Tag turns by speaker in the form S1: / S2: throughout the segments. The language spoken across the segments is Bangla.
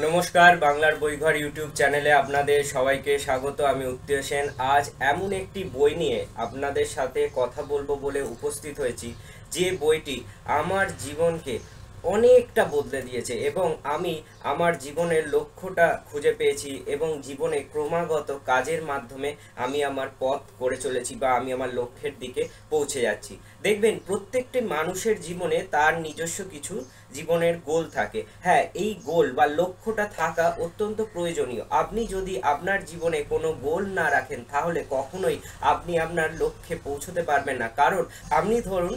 S1: নমস্কার, বাংলার বইঘর ইউটিউব চ্যানেলে আপনাদের সবাইকে স্বাগত। আমি উত্তীয় সেন। আজ এমন একটি বই নিয়ে আপনাদের সাথে কথা বলবো বলে উপস্থিত হয়েছি, যে বইটি আমার জীবনকে অনেকটা বদলে দিয়েছে এবং আমি আমার জীবনের লক্ষ্যটা খুঁজে পেয়েছি এবং জীবনে ক্রমাগত কাজের মাধ্যমে আমি আমার পথ করে চলেছি বা আমি আমার লক্ষ্যের দিকে পৌঁছে যাচ্ছি। দেখবেন প্রত্যেকটি মানুষের জীবনে তার নিজস্ব কিছু জীবনের গোল থাকে। হ্যাঁ, এই গোল বা লক্ষ্যটা থাকা অত্যন্ত প্রয়োজনীয়। আপনি যদি আপনার জীবনে কোনো গোল না রাখেন তাহলে কখনোই আপনি আপনার লক্ষ্যে পৌঁছতে পারবেন না। কারণ আপনি ধরুন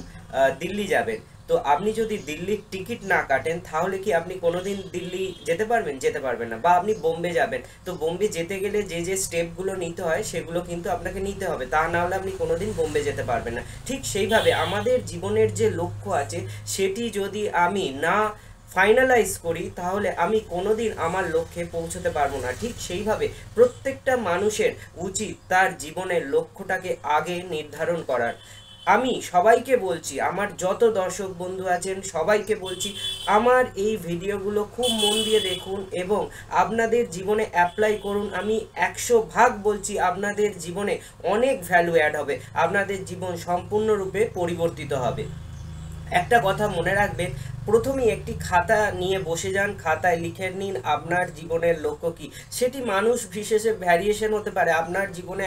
S1: দিল্লি যাবেন, তো আপনি যদি দিল্লির টিকিট না কাটেন তাহলে কি আপনি কোনোদিন দিল্লি যেতে পারবেন? যেতে পারবেন না। বা আপনি বোম্বে যাবেন, তো বোম্বে যেতে গেলে যে যে স্টেপগুলো নিতে হয় সেগুলো কিন্তু আপনাকে নিতে হবে, তা না হলে আপনি কোনোদিন বোম্বে যেতে পারবেন না। ঠিক সেইভাবে আমাদের জীবনের যে লক্ষ্য আছে সেটি যদি আমি না ফাইনালাইজ করি তাহলে আমি কোনোদিন আমার লক্ষ্যে পৌঁছতে পারবো না। ঠিক সেইভাবে প্রত্যেকটা মানুষের উচিত তার জীবনের লক্ষ্যটাকে আগে নির্ধারণ করার। আমি সবাইকে বলছি, আমার যত দর্শক বন্ধু আছেন সবাইকে বলছি, আমার এই ভিডিওগুলো খুব মন দিয়ে দেখুন এবং আপনাদের জীবনে অ্যাপ্লাই করুন। আমি 100 ভাগ বলছি, আপনাদের জীবনে অনেক ভ্যালু অ্যাড হবে, আপনাদের জীবন সম্পূর্ণরূপে পরিবর্তিত হবে। একটা কথা মনে রাখবেন, প্রথমেই একটি খাতা নিয়ে বসে যান, খাতায় লিখে নিন আপনার জীবনের লক্ষ্য কী। সেটি মানুষ বিশেষে ভ্যারিয়েশন হতে পারে। আপনার জীবনে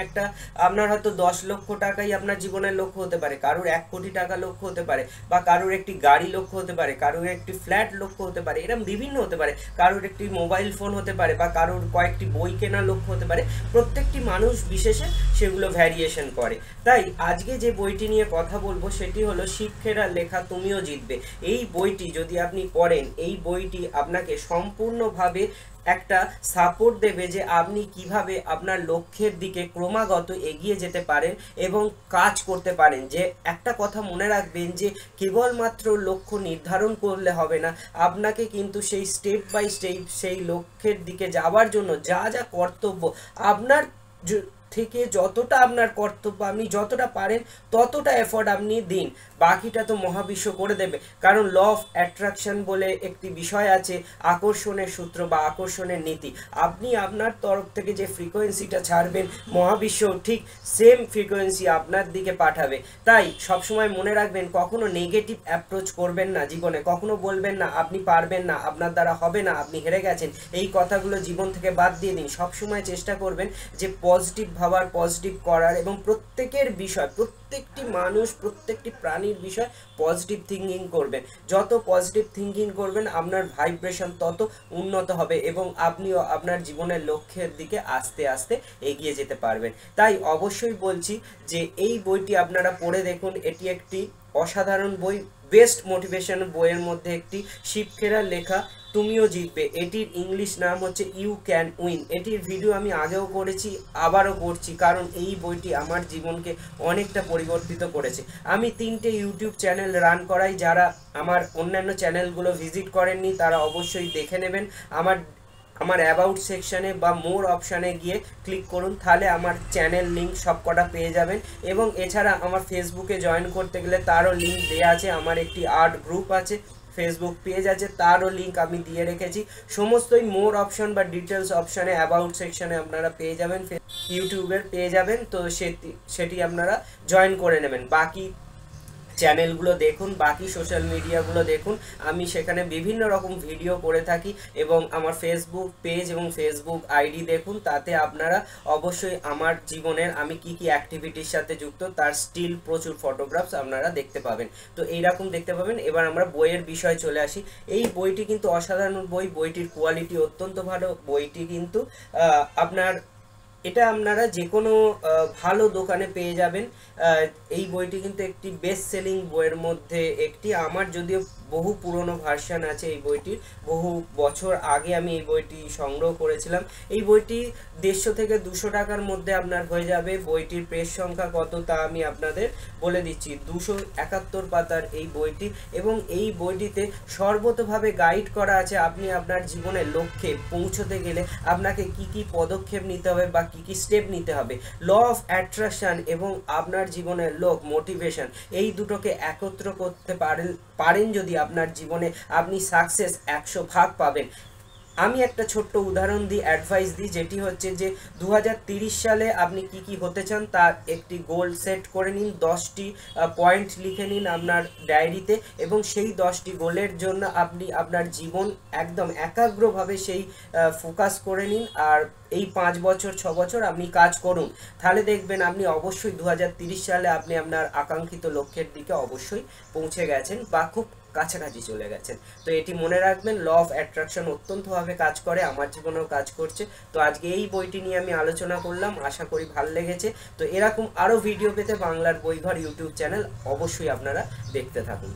S1: আপনার হয়তো 10 লক্ষ টাকাই আপনার জীবনের লক্ষ্য হতে পারে, কারোর 1 কোটি টাকা লক্ষ্য হতে পারে, বা কারোর একটি গাড়ি লক্ষ্য হতে পারে, কারোর একটি ফ্ল্যাট লক্ষ্য হতে পারে, এরকম বিভিন্ন হতে পারে। কারোর একটি মোবাইল ফোন হতে পারে, বা কারোর কয়েকটি বই কেনার লক্ষ্য হতে পারে। প্রত্যেকটি মানুষ বিশেষে সেগুলো ভ্যারিয়েশন করে। তাই আজকে যে বইটি নিয়ে কথা বলবো সেটি হলো শিক্ষেরা লেখা তুমিও জিতবে। এই বইটি যদি আপনি পড়েন, এই বইটি আপনাকে সম্পূর্ণভাবে একটা সাপোর্ট দেবে যে আপনি কিভাবে আপনার লক্ষ্যের দিকে ক্রমাগত এগিয়ে যেতে পারেন এবং কাজ করতে পারেন। যে একটা কথা মনে রাখবেন, যে কেবলমাত্র লক্ষ্য নির্ধারণ করলে হবে না, আপনাকে কিন্তু সেই স্টেপ বাই স্টেপ সেই লক্ষ্যের দিকে যাওয়ার জন্য যা যা কর্তব্য আপনার থেকে, যতটা আপনার কর্তব্য আপনি যতটা পারেন ততটা এফোর্ট আপনি দিন, বাকিটা তো মহাবিশ্ব করে দেবে। কারণ ল অফ অ্যাট্রাকশন বলে একটি বিষয় আছে, আকর্ষণের সূত্র বা আকর্ষণের নীতি। আপনি আপনার তরফ থেকে যে ফ্রিকোয়েন্সিটা ছাড়বেন, মহাবিশ্ব ঠিক সেম ফ্রিকোয়েন্সি আপনার দিকে পাঠাবে। তাই সবসময় মনে রাখবেন, কখনো নেগেটিভ অ্যাপ্রোচ করবেন না জীবনে। কখনো বলবেন না আপনি পারবেন না, আপনার দ্বারা হবে না, আপনি হেরে গেছেন। এই কথাগুলো জীবন থেকে বাদ দিয়ে দিন। সবসময় চেষ্টা করবেন যে পজিটিভ ভাবার, পজিটিভ করার, এবং প্রত্যেকের বিষয়, প্রত্যেকটি মানুষ, প্রত্যেকটি প্রাণীর বিষয় পজিটিভ থিঙ্কিং করবেন। যত পজিটিভ থিঙ্কিং করবেন আপনার ভাইব্রেশন তত উন্নত হবে এবং আপনিও আপনার জীবনের লক্ষ্যের দিকে আস্তে আস্তে এগিয়ে যেতে পারবেন। তাই অবশ্যই বলছি যে এই বইটি আপনারা পড়ে দেখুন। এটি একটি অসাধারণ বই, বেস্ট মোটিভেশন বইয়ের মধ্যে একটি, শিক্ষকেরা লেখা তুমিও জিতবে। এটির ইংলিশ নাম হচ্ছে ইউ ক্যান উইন। এটির ভিডিও আমি আগেও করেছি, আবারও করছি, কারণ এই বইটি আমার জীবনকে অনেকটা পরিবর্তিত করেছে। আমি 3টে ইউটিউব চ্যানেল রান করাই, যারা আমার অন্যান্য চ্যানেলগুলো ভিজিট করেননি তারা অবশ্যই দেখে নেবেন। আমার অ্যাবাউট সেকশানে বা মোর অপশানে গিয়ে ক্লিক করুন, তাহলে আমার চ্যানেল লিঙ্ক সব কটা পেয়ে যাবেন। এবং এছাড়া আমার ফেসবুকে জয়েন করতে গেলে তারও লিঙ্ক দেওয়া আছে। আমার একটি আর্ট গ্রুপ আছে, ফেসবুক পেজ আছে, তারও লিঙ্ক আমি দিয়ে রেখেছি। সমস্তই মোর অপশন বা ডিটেলস অপশানে, অ্যাবাউট সেকশানে আপনারা পেয়ে যাবেন, ইউটিউবের পেয়ে যাবেন। তো সেটি আপনারা জয়েন করে নেবেন। বাকি চ্যানেলগুলো দেখুন, বাকি সোশ্যাল মিডিয়াগুলো দেখুন, আমি সেখানে বিভিন্ন রকম ভিডিও করে থাকি। এবং আমার ফেসবুক পেজ এবং ফেসবুক আইডি দেখুন, তাতে আপনারা অবশ্যই আমার জীবনের আমি কি কি অ্যাক্টিভিটির সাথে যুক্ত তার স্টিল প্রচুর ফটোগ্রাফস আপনারা দেখতে পাবেন। তো এইরকম দেখতে পাবেন। এবার আমরা বইয়ের বিষয়ে চলে আসি। এই বইটি কিন্তু অসাধারণ বই, বইটির কোয়ালিটি অত্যন্ত ভালো। বইটি কিন্তু আপনার এটা আপনারা যে কোনো ভালো দোকানে পেয়ে যাবেন। এই বইটি কিন্তু একটি বেস্ট সেলিং বইয়ের মধ্যে একটি। আমার যদিও বহু পুরনো ভার্সন আছে এই বইটির, বহু বছর আগে আমি এই বইটি সংগ্রহ করেছিলাম। এই বইটি 150 থেকে 200 টাকার মধ্যে আপনার হয়ে যাবে। বইটির পেজ সংখ্যা কত তা আমি আপনাদের বলে দিচ্ছি। 271 পাতার এই বইটি, এবং এই বইটিতে সর্বতোভাবে গাইড করা আছে আপনি আপনার জীবনের লক্ষ্যে পৌঁছতে গেলে আপনাকে কি কি পদক্ষেপ নিতে হবে বা কি কি স্টেপ নিতে হবে। ল অফ অ্যাট্রাকশন এবং আপনার জীবনের মোটিভেশন, এই দুটোকে একত্র করতে পারেন যদি আপনার জীবনে, আপনি সাকসেস 100 ভাগ পাবেন। আমি একটা ছোট্ট উদাহরণ দিই, অ্যাডভাইস দিই, যেটি হচ্ছে যে 2030 সালে আপনি কি কি হতে চান তার একটি গোল সেট করে নিন, 10টি পয়েন্ট লিখে নিন আপনার ডায়েরিতে, এবং সেই 10টি গোলের জন্য আপনি আপনার জীবন একদম একাগ্রভাবে সেই ফোকাস করে নিন। আর এই 5 বছর 6 বছর আপনি কাজ করুন, তাহলে দেখবেন আপনি অবশ্যই 2030 সালে আপনি আপনার আকাঙ্ক্ষিত লক্ষ্যের দিকে অবশ্যই পৌঁছে গেছেন বা খুব কাছাকাছি চলে গেছেন। তো এটি মনে রাখবেন, ল অফ অ্যাট্রাকশন অত্যন্তভাবে কাজ করে, আমার জীবনেও কাজ করছে। তো আজকে এই বইটি নিয়ে আমি আলোচনা করলাম, আশা করি ভালো লেগেছে। তো এরকম আরও ভিডিও পেতে বাংলার বইঘর ইউটিউব চ্যানেল অবশ্যই আপনারা দেখতে থাকুন।